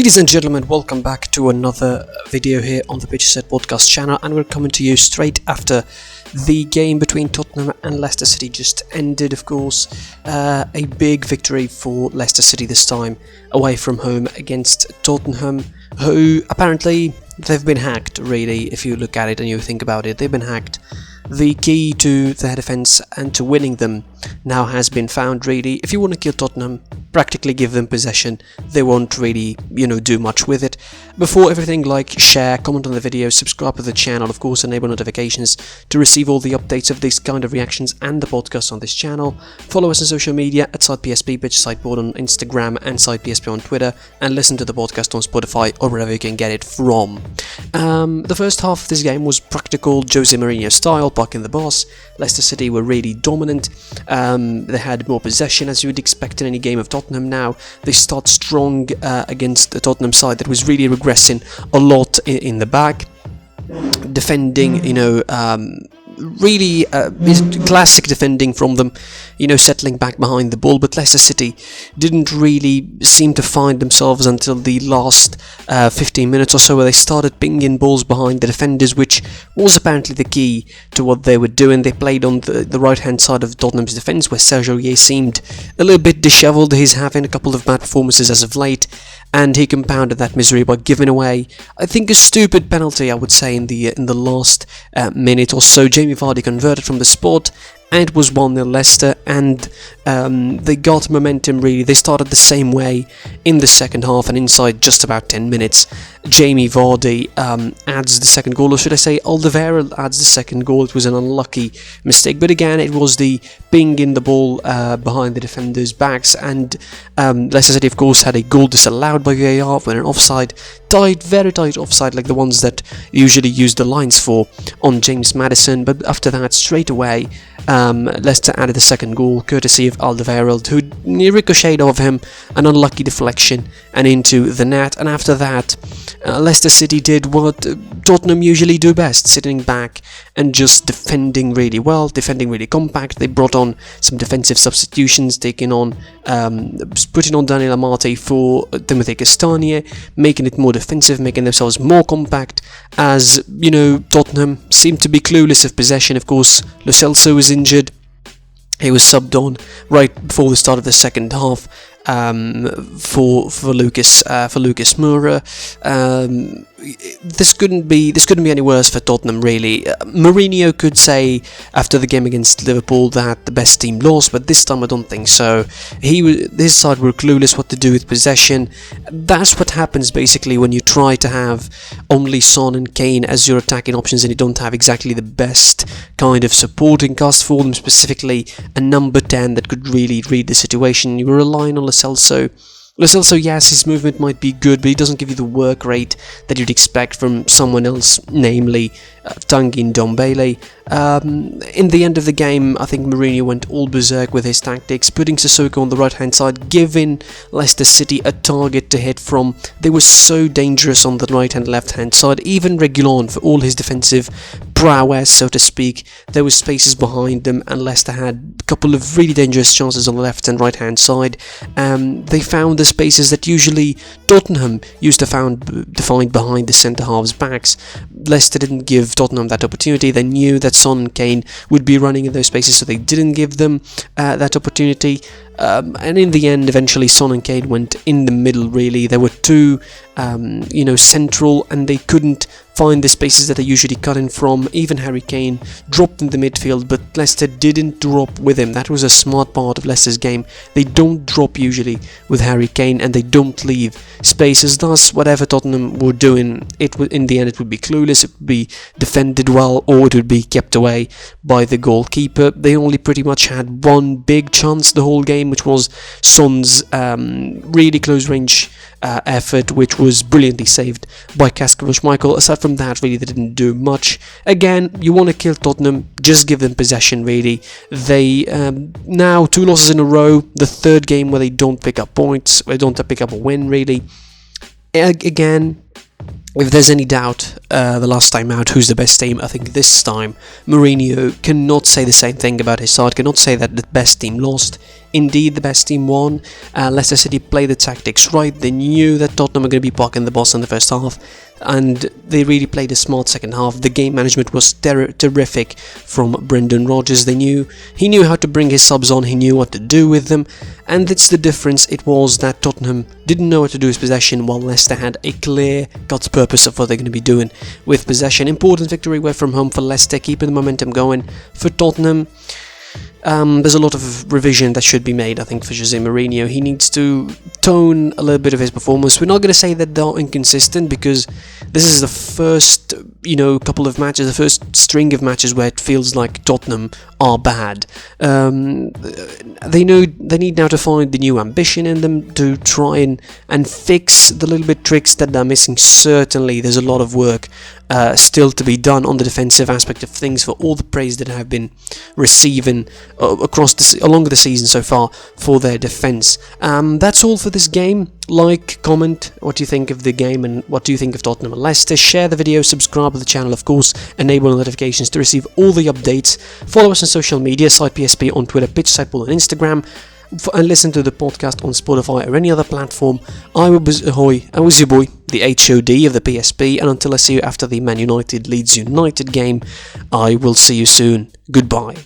Ladies and gentlemen, welcome back to another video here on the Pitch Set podcast channel, and we're coming to you straight after the game between Tottenham and Leicester City just ended. Of course, a big victory for Leicester City this time, away from home against Tottenham, who apparently they've been hacked, really. If you look at it and you think about it, they've been hacked. The key to their defence and to winning them now has been found, really. If you want to kill Tottenham, practically give them possession. They won't really, do much with it. Before everything, like, share, comment on the video, subscribe to the channel, of course, enable notifications to receive all the updates of these kind of reactions and the podcast on this channel. Follow us on social media at SitePSP, Pitch Sideboard on Instagram and SitePSP on Twitter, and listen to the podcast on Spotify or wherever you can get it from. The first half of this game was practical Jose Mourinho style, parking the boss. Leicester City were really dominant. They had more possession, as you would expect in any game of Tottenham. Now they start strong against the Tottenham side that was really regressing a lot in the back, defending, really classic defending from them, settling back behind the ball. But Leicester City didn't really seem to find themselves until the last 15 minutes or so, where they started pinging balls behind the defenders, which was apparently the key to what they were doing. They played on the right hand side of Tottenham's defence, where Sergio Aurier seemed a little bit dishevelled. He's having a couple of bad performances as of late, and he compounded that misery by giving away, I think, a stupid penalty, I would say, in the last minute or so. Jamie Vardy converted from the spot, and it was 1-0 Leicester, and they got momentum, really. They started the same way in the second half, and inside just about 10 minutes, Jamie Vardy adds the second goal, or should I say Alderweireld adds the second goal. It was an unlucky mistake, but again, it was the ping in the ball behind the defenders' backs, and Leicester City, of course, had a goal disallowed by VAR when an offside, very tight offside, like the ones that usually use the lines for, on James Maddison. But after that, straight away, Leicester added the second goal, courtesy of Alderweireld, who ricocheted off him, an unlucky deflection, and into the net. And after that, Leicester City did what Tottenham usually do best, sitting back and just defending really well, defending really compact. They brought on some defensive substitutions, putting on Daniel Amate for Timothy Castagne, making it more defensive, making themselves more compact, as, Tottenham seemed to be clueless of possession. Of course, Lo Celso was injured. He was subbed on right before the start of the second half for Lucas Moura. This couldn't be any worse for Tottenham, really. Mourinho could say after the game against Liverpool that the best team lost, but this time I don't think so. His side were clueless what to do with possession. That's what happens basically when you try to have only Son and Kane as your attacking options, and you don't have exactly the best kind of supporting cast for them, specifically a number 10 that could really read the situation. You were relying on Lo Celso. Yes, his movement might be good, but he doesn't give you the work rate that you'd expect from someone else, namely Tanguy Ndombele. In the end of the game, I think Mourinho went all berserk with his tactics, putting Sissoko on the right-hand side, giving Leicester City a target to hit from. They were so dangerous on the right and left-hand side. Even Reguilon, for all his defensive prowess, so to speak, there were spaces behind them, and Leicester had a couple of really dangerous chances on the left and right-hand side. They found the spaces that usually Tottenham used to find behind the centre-halves' backs. Leicester didn't give Tottenham that opportunity. They knew that Son and Kane would be running in those spaces, so they didn't give them that opportunity. And in the end, eventually, Son and Kane went in the middle, really. There were two, central, and they couldn't find the spaces that they usually cut in from. Even Harry Kane dropped in the midfield, but Leicester didn't drop with him. That was a smart part of Leicester's game. They don't drop usually with Harry Kane, and they don't leave spaces. Thus, whatever Tottenham were doing, in the end, it would be clueless, it would be defended well, or it would be kept away by the goalkeeper. They only pretty much had one big chance the whole game, which was Son's really close range effort, which was brilliantly saved by Kasper Schmeichel. Aside from that, really, they didn't do much. Again, you want to kill Tottenham, just give them possession, really. They now 2 losses in a row, the third game where they don't pick up points, they don't pick up a win, really. Again, if there's any doubt the last time out who's the best team, I think this time Mourinho cannot say the same thing about his side, cannot say that the best team lost. Indeed, the best team won. Leicester City played the tactics right. They knew that Tottenham were going to be parking the bus in the first half, and they really played a smart second half. The game management was terrific from Brendan Rodgers. He knew how to bring his subs on, he knew what to do with them, and that's the difference. It was that Tottenham didn't know what to do with possession, while Leicester had a clear-cut purpose of what they're going to be doing with possession. Important victory away from home for Leicester, keeping the momentum going. For Tottenham, there's a lot of revision that should be made, I think, for Jose Mourinho. He needs to tone a little bit of his performance. We're not going to say that they're inconsistent, because this is the first, couple of matches, the first string of matches where it feels like Tottenham are bad. They need now to find the new ambition in them to try and fix the little bit tricks that they're missing. Certainly, there's a lot of work still to be done on the defensive aspect of things, for all the praise that have been receiving along the season so far for their defence. That's all for this game. Like, comment what you think of the game and what do you think of Tottenham and Leicester. Share the video, subscribe to the channel, of course, enable notifications to receive all the updates. Follow us on social media, SitePSP on Twitter, PitchSidePod on Instagram, and listen to the podcast on Spotify or any other platform. I was your boy, the HOD of the PSP, and until I see you after the Man United Leeds United game, I will see you soon. Goodbye.